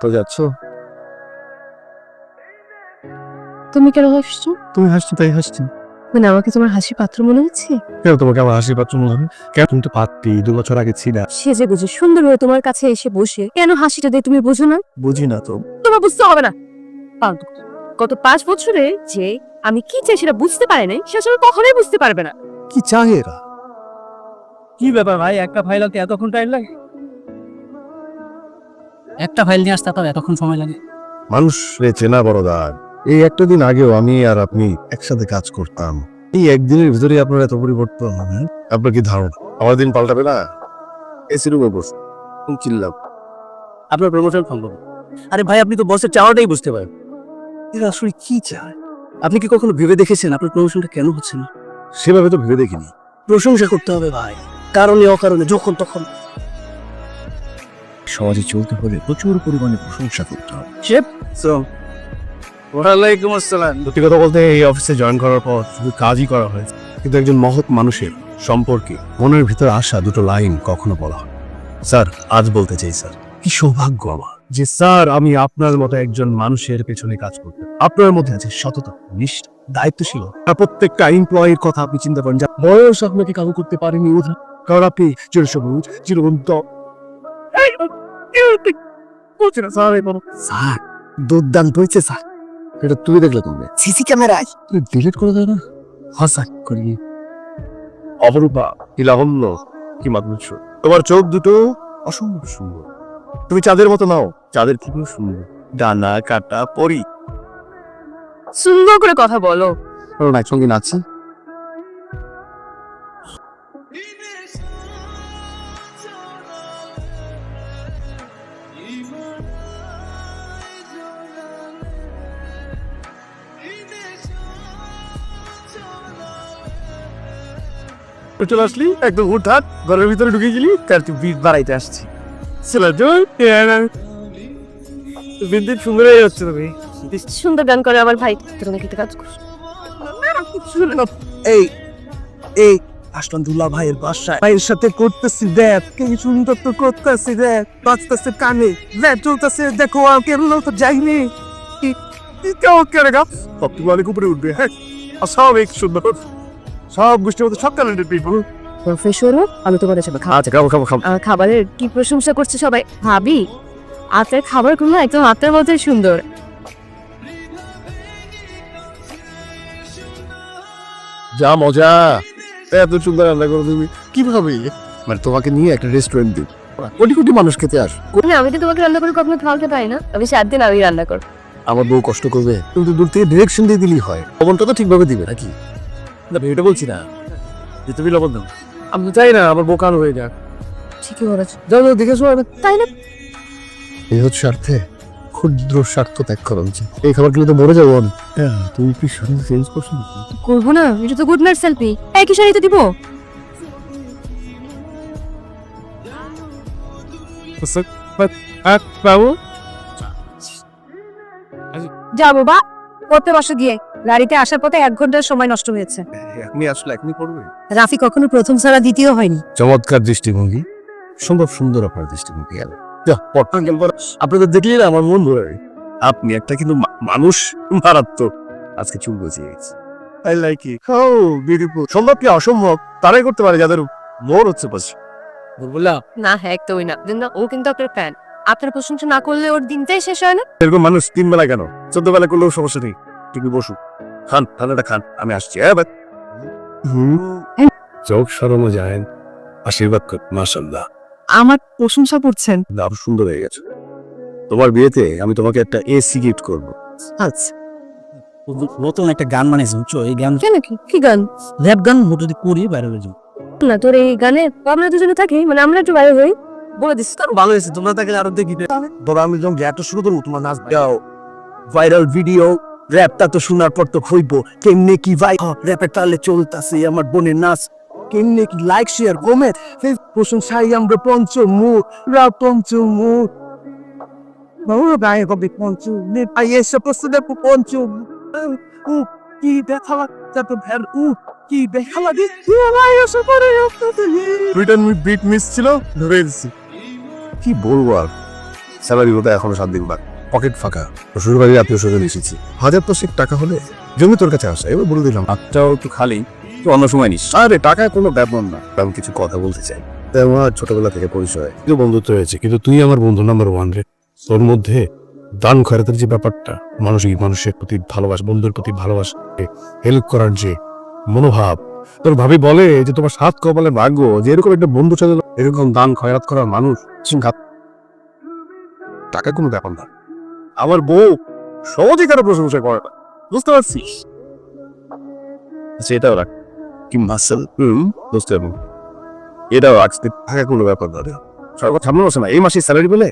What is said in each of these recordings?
তো যাচ্ছ? তুমি কেন হাসছো? তুমি হাসছো তাই হাসছি। মানে আমাকে তোমার হাসি পাত্র মনে হচ্ছে? কেন তোমাকে আমার হাসি পাচ্ছ মনে হবে? কেন তুমি তো পাত্রী 2 বছর আগে ছিলা। সেজে গুজে সুন্দর হয়ে তোমার কাছে এসে বসে কেন হাসিটা দেয় তুমি বোঝো না? বুঝি না তো। তোমার বুঝতে হবে না। ফালতু। গত 5 বছরে যে আমি কি চাই সেটা বুঝতে পারে নাই, সে আসলে কখনোই বুঝতে পারবে না। কি চায় এরা? কি ব্যাপার ভাই, একটা ফাইল আনতে এতক্ষণ টাইম লাগে? একটা ফাইল নিয়ে আসতে আপনার এতক্ষণ সময় লাগে? মানুষ রে চেনা বড় দাগ। এই একটা দিন আগেও আমি আর আপনি একসাথে কাজ করতাম। এই একদিনের ভিতরে আপনার এত পরিবর্তন, হ্যাঁ? আপনার কি ধারণা আমার দিন পাল্টাবে না? এসি রুমে বসে চিল্লাম। আপনার প্রমোশন সম্ভব? আরে ভাই, আপনি তো বসের চাওয়াটাই বুঝতে পারেন। এরা আসলে কি চায়? আপনি কি কখনো ভেবে দেখেছেন আপনার প্রমোশনটা কেন হচ্ছে না? সেভাবে তো ভেবে দেখিনি। প্রশংসা করতে হবে ভাই, কারণে অকারণে যখন তখন। সমাজে চলতে হলে প্রচুর পরিমাণে প্রশংসা করতে হবে। ওয়ালাইকুম আসসালাম। সত্যি কথা বলতে এই অফিসে জয়েন করার পর শুধু কাজই করা হয়েছে, কিন্তু একজন মহৎ মানুষের সম্পর্কে মনের ভিতর আসা 2টো লাইন কখনো বলা হয়। স্যার, আজ বলতে চাই স্যার, কি সৌভাগ্য আমার যে স্যার আমি আপনার মতো একজন মানুষের পেছনে কাজ করতে। আপনার মধ্যে আছে সততা, নিষ্ঠা, দায়িত্বশীল। আর প্রত্যেকটা এমপ্লয়ির কথা আপনি চিন্তা করেন, যা বয়স আপনাকে কাবু করতে পারেনি ওঠা, কারণ আপনি চিরসবুজ চিরন্ত। স্যার দুর্দান্ত হয়েছে স্যার। এটা তুমি দেখলে তুমি সিসি ক্যামেরায় তুমি ডিলিট করে দাও না। হাসা করি অপরূপা, কি লাবণ্য, কি মাধুর্য। তোমার চোখ দুটো অসম্ভব সুন্দর। তুমি চাঁদের মতো নাও, চাঁদের থেকেও সুন্দর। ডানা কাটা পরি। সুন্দর করে কথা বলো। কারণ একসঙ্গে নাচি। চলে আসলি একদম হুটহাট ঘরের ভিতরে ঢুকে গেলি, তার তুই বিট বাড়াইতে আসছি। বিদ্যুৎ সুন্দর হয়ে যাচ্ছে তুমি। সুন্দর গান করে আমার ভাই, তুমি কি একটা কাজ করছো? এই এই আসলাম দুলা ভাইয়ের বাসায়, ভাইয়ের সাথে করতেছি দেখ, কি সুন্দর তো করতেছি দেখ, বাজতেছে কানে, দেখ চলতেছে, দেখো আর কেমন তো যাইনি। কেমন কেন তুমি অনেক উপরে উঠবে। হ্যাঁ, সব এক সুন্দর, সব গোষ্ঠীর মধ্যে সব ট্যালেন্টেড পিপল। প্রফেসরও আমি তোমার হিসেবে আচ্ছা খাবো খাবো খাবো। খাবারের কি প্রশংসা করছে সবাই, ভাবি আপনার খাবারগুলো একদম আপনার মতোই সুন্দর। যা মজা, এত সুন্দর রান্না করো তুমি কিভাবে? মানে তোমাকে নিয়ে একটা রেস্টুরেন্ট দিই, কোটি কোটি মানুষ খেতে আস। আমি তো তোমাকে রান্না করে কখনো খাওয়াতে পারি না, আমি 7 দিন আমি রান্না করব। আমার বউ কষ্ট করবে, তুমি তো দূর থেকে ডিরেকশন দিয়ে দিলেই হয়। লবণটা তো ঠিকভাবে দিবে নাকি? না এটা বলছি না যে তুমি লবণ দাও, আমি তো চাই না আমার বউ কালো হয়ে যাক। ঠিকই বলেছো, যাও যাও দেখে শোনা। তাই না? এই হচ্ছে স্বার্থে ক্ষুদ্র স্বার্থ ত্যাগ করা উচিত। এই খাবার খেলে তো মরে যাবো আমি। হ্যাঁ, তুমি কি শুধু চেঞ্জ করছো না? করবো না, এটা তো গুড নাইট সেলফি, একই শাড়ি তো দিব। বাবু যাবো বা পড়তে বসে গিয়ে গাড়িতে আসার পথে 1 ঘন্টার সময় নষ্ট হয়েছে। আপনি আসলে এখনই পড়বে। রাফি কখনো প্রথম ছাড়া দ্বিতীয় হয়নি। চমৎকার দৃষ্টিভঙ্গি, সম্ভব সুন্দর আপনার দৃষ্টিভঙ্গি। গেল আপনাদের দেখলে না আমার মন ভরে। আপনি একটা কিন্তু মানুষ মারাত্মক। আজকে চুল গজিয়ে গেছে। I like it. Oh beautiful. সম্ভব কি অসম্ভব তারাই করতে পারে যাদের মন হচ্ছে পাশে। বললা না হ্যাঁ একদমই না, ও কিন্তু আপনার ফ্যান। আপনার প্রশংসা না করলে ওর দিনটাই শেষ হয় না। এরকম মানুষ 3 বেলা কেন 14 বেলা করলেও সমস্যা নেই। তুমি বসু, খান, ঠান্ডাটা খান, আমি আসছি। চোখ সরানো যায়, আশীর্বাদ কর। মাশাআল্লাহ, আমার প্রশংসা করছেন? দারুণ সুন্দর হয়ে গেছে। তোমার বিয়েতে আমি তোমাকে একটা এসি গিফট করব। আচ্ছা নতুন একটা গান বানিয়েছে বুঝছো, এই গান কেন, কি গান? র্যাপ গান, যদি করি বাইরে হয়ে যাবো না তোর এই গানে আমরা দুজনে থাকি, মানে আমরা একটু বাইরে হই। বলে দিস তার ভালো হয়েছে, তোমরা তাকে আরো দেখি। ধরো আমি যখন র্যাপটা শুরু করবো, তোমার নাচ দাও, ভাইরাল ভিডিও, র্যাপটা তো শোনার পর তো হইব কেমনে কি ভাই র্যাপের তালে চলতেছে আমার বোনের নাচ, কেমনে কি লাইক শেয়ার কমেন্ট প্রশংসাই আমরা পঞ্চমুখ পঞ্চমুখ বাবু গায়ে কবি পঞ্চমুখ আই এসে প্রশ্ন পঞ্চমুখ কি দেখা যাতে ভের কি দেখা লাগে দুইটা বিট মিস ছিল, ধরে দিচ্ছি। কি বলবো আর, স্যালারি হতে এখনো 7 দিন বাকি, পকেট ফাঁকা, শ্বশুর বাড়ির আত্মীয় স্বজন এসেছি, 1000 টাকা হলে জমি তোর কাছে আসা। এবার বলে দিলাম হাতটাও একটু খালি, তো অন্য সময় নিস। আরে টাকায় কোনো ব্যাপার না, আমি কিছু কথা বলতে চাই। আমার ছোটবেলা থেকে পরিচয়, কিন্তু বন্ধুত্ব হয়েছে, কিন্তু তুই আমার বন্ধু নাম্বার 1 রে। তোর মধ্যে দান খয়রাতের যে ব্যাপারটা, মানুষের প্রতি ভালোবাসা, বন্ধুর প্রতি ভালোবাসা, হেল্প করার যে মনোভাব, তোর ভাবি বলে যে তোমার 7 কপালের ভাগ্য যে এরকম একটা বন্ধু ছিল, এরকম দান খয়রাত করার মানুষ। টাকা কোনো ব্যাপার না, আমার বউ সহজে কারো প্রশংসা করে না, বুঝতে পারছিস? আচ্ছা এটাও রাখ, কি মাসেল বুঝতে পারবো, এটাও রাখতে টাকা কোনো ব্যাপার না রে। সরকার সামনে বসে না, এই মাসে স্যালারি পেলে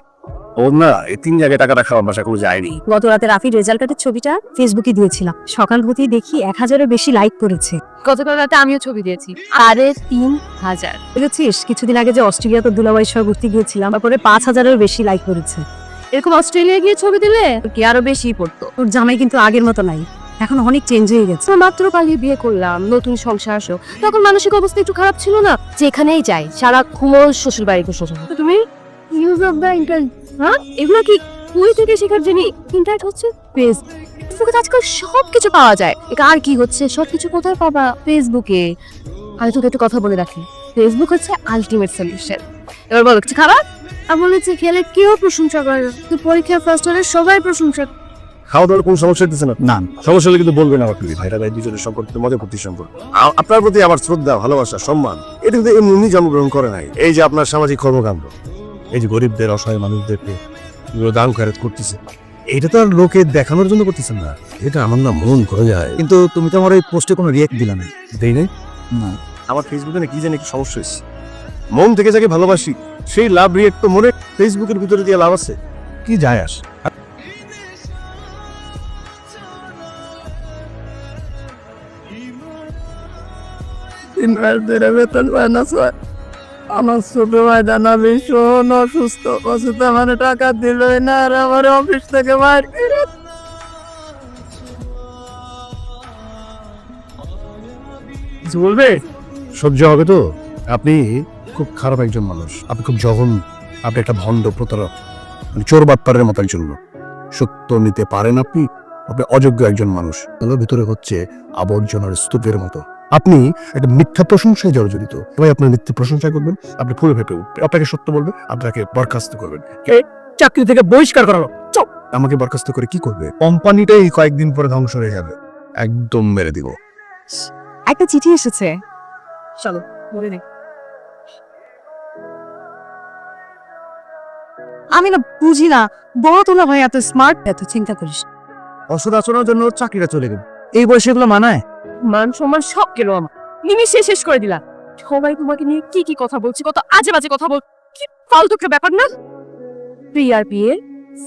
ওর না এই 3 জায়গায় টাকা রাখা বাসা কোনো যায়নি। গত রাতে রাফির রেজাল্ট কার্ডের ছবিটা ফেসবুকে দিয়েছিলাম, সকাল হতেই দেখি 1000-এর বেশি লাইক করেছে। গতকাল রাতে আমিও ছবি দিয়েছি, 3000। বুঝেছিস, কিছুদিন আগে যে অস্ট্রেলিয়াতে দুলাভাইয়ের সঙ্গে ঘুরতে গিয়েছিলাম, তারপরে 5000-এর বেশি লাইক করেছে। এরকম অস্ট্রেলিয়া গিয়ে ছবি দিলে কি আরো বেশি পড়তো। তোর জামাই কিন্তু আগের মতো নাই, এখন অনেক চেঞ্জ হয়ে গেছে। মাত্র পালিয়ে বিয়ে করলাম, নতুন সংসার আসো, তখন মানসিক অবস্থা একটু খারাপ ছিল না। যেখানেই যাই সারা ঘুমোল শ্বশুর বাড়ি শ্বশুর। তুমি ইউজ অফ দ্য ইন্টারনেট, হ্যাঁ এগুলো কি বই থেকে শেখার জন্য? ইন্টারনেট হচ্ছে ফেসবুকে আজকাল সবকিছু পাওয়া যায়। আর কি হচ্ছে, সবকিছু কোথায় পাবা? ফেসবুকে। আমি তোকে একটু কথা বলে রাখি, ফেসবুক হচ্ছে আলটিমেট সলিউশন। এবার বলো কিছু খাবার? আমি বলেছি খেলে কেউ প্রশংসা করে না, তুই পরীক্ষায় ফার্স্ট হলে সবাই প্রশংসা। খাওয়া দাওয়ার কোনো সমস্যা হচ্ছে না? না, সমস্যা হলে কিন্তু বলবেন আমার প্রিয় ভাইরা, ভাই দুজনের সম্পর্ক মজা প্রতি সম্পর্ক। আপনার প্রতি আমার শ্রদ্ধা, ভালোবাসা, সম্মান, এটা কিন্তু এমনি জন্মগ্রহণ করে নাই। এই যে আপনার সামাজিক কর্মকাণ্ড, এই যে গরিবদের, অসহায় মানুষদেরকে দান খয়রাত করতেছে, এটা তো আর লোকে দেখানোর জন্য করতেছেন না, এটা আমার না মন করে যায়। কিন্তু তুমি তো আমার এই পোস্টে কোনো রিয়েক্ট দিলা না। দেই নাই না, আমার ফেসবুকে না কি জানি একটু সমস্যা হয়েছে। মন থেকে যাকে ভালোবাসি সেই লাভ রিয়েক্ট তো মনে ফেসবুকের ভিতরে দিয়ে লাভ আছে, কি যায় আসে? বেতন পায় না স্যার। আমার ছোট ভাই জানা ভীষণ অসুস্থ, অসুস্থ মানে টাকা দিলই না, আর আমার অফিস থেকে মার কিছু বলবে? সহ্য হবে তো? আপনি খুব খারাপ একজন মানুষ, আপনি খুব জঘন্য, আপনি একটা ভণ্ড প্রতারক, চোর বাটপারের মতো একজন লোক। সত্য নিতে পারেন আপনি, আপনি অযোগ্য একজন মানুষ। আপনার ভিতরে হচ্ছে আবর্জনার স্তূপের মতো। আপনি একটা মিথ্যা প্রশংসায় জর্জরিত। সবাই আপনার মিথ্যা প্রশংসা করবেন, আপনি ফুলে ফেপে উঠবেন, আপনাকে সত্য বলবে, আপনাকে বরখাস্ত করবেন, চাকরি থেকে বহিষ্কার করালো। আমাকে বরখাস্ত করে কি করবে? কোম্পানিটাই কয়েকদিন পরে ধ্বংস হয়ে যাবে, একদম মেরে দিব। একটা চিঠি এসেছে, চলো পড়ে নে। আমি না বুঝি না, বড় তোলা ভাই এত স্মার্ট, এত চিন্তা করিস। অসৎ আচরণের জন্য ওর চাকরিটা চলে গেল। এই বয়সে এগুলো মানায়? মান সম্মান সব গেল আমার, নিমিশে শেষ করে দিলা। সবাই তোমাকে নিয়ে কি কি কথা বলছে, কত আজে বাজে কথা বল, কি ফালতু একটা ব্যাপার না? পিআরপি এর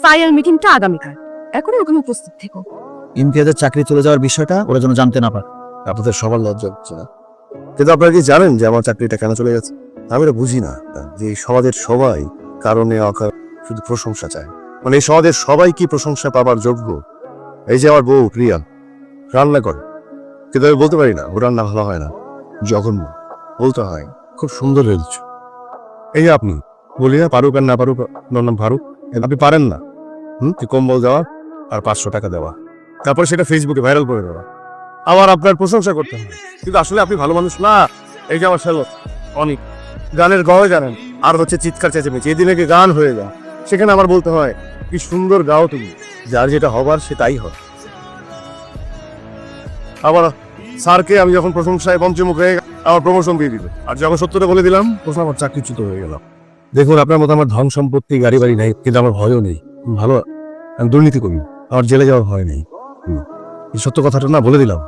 ফাইনাল মিটিংটা আগামীকাল, এখন ওখানে উপস্থিত থেকো। ইমতিয়াজের চাকরি চলে যাওয়ার বিষয়টা ওরা যেন জানতে না পারে। আপনাদের সবার লজ্জা হচ্ছে না? কিন্তু আপনারা কি জানেন যে আমার চাকরিটা কেন চলে গেছে? আমি এটা বুঝি না যে এই সমাজের সবাই কারণে শুধু প্রশংসা চায়, মানে এই সমাজের সবাই কি প্রশংসা পাবার যোগ্য? এই যে আমার বউ প্রিয়া রান্না করে, কিন্তু আমি বলতে পারি না ও রান্না ভালো হয় না, জঘন্য, বলতে হয় খুব সুন্দর হয়েছ। এই যে আপনি বলি না পারুক আর না পারুক, ওর নাম ফারুক, আপনি পারেন না কম্বল দেওয়া আর 500 টাকা দেওয়া, তারপর সেটা ফেসবুকে ভাইরাল করে দেওয়া, আবার আপনার প্রশংসা করতে হবে, কিন্তু আসলে আপনি ভালো মানুষ না। এই যে আমার ছেলে অনেক গানের গাও জানেন, আর হচ্ছে চিৎকার চেঁচেমেচি, এদিনে কি গান হয়ে যায়, সেখানে আমার বলতে হয় কি সুন্দর গাও তুমি, যার যেটা হবার সেটাই হয়। আবার স্যারকে আমি যখন প্রশংসায় পঞ্চমুখ হয়ে আমার প্রমোশন দিয়ে দিল, আর যখন সত্যটা বলে দিলাম তখন আমার চাকরিচ্যুত হয়ে গেলাম। দেখুন আপনার মতো আমার ধন সম্পত্তি গাড়ি বাড়ি নেই, কিন্তু আমার ভয়ও নেই, ভালো আমি দুর্নীতি করি, আমার জেলে যাওয়ার ভয় নেই। এই সত্য কথাটা না বলে দিলাম,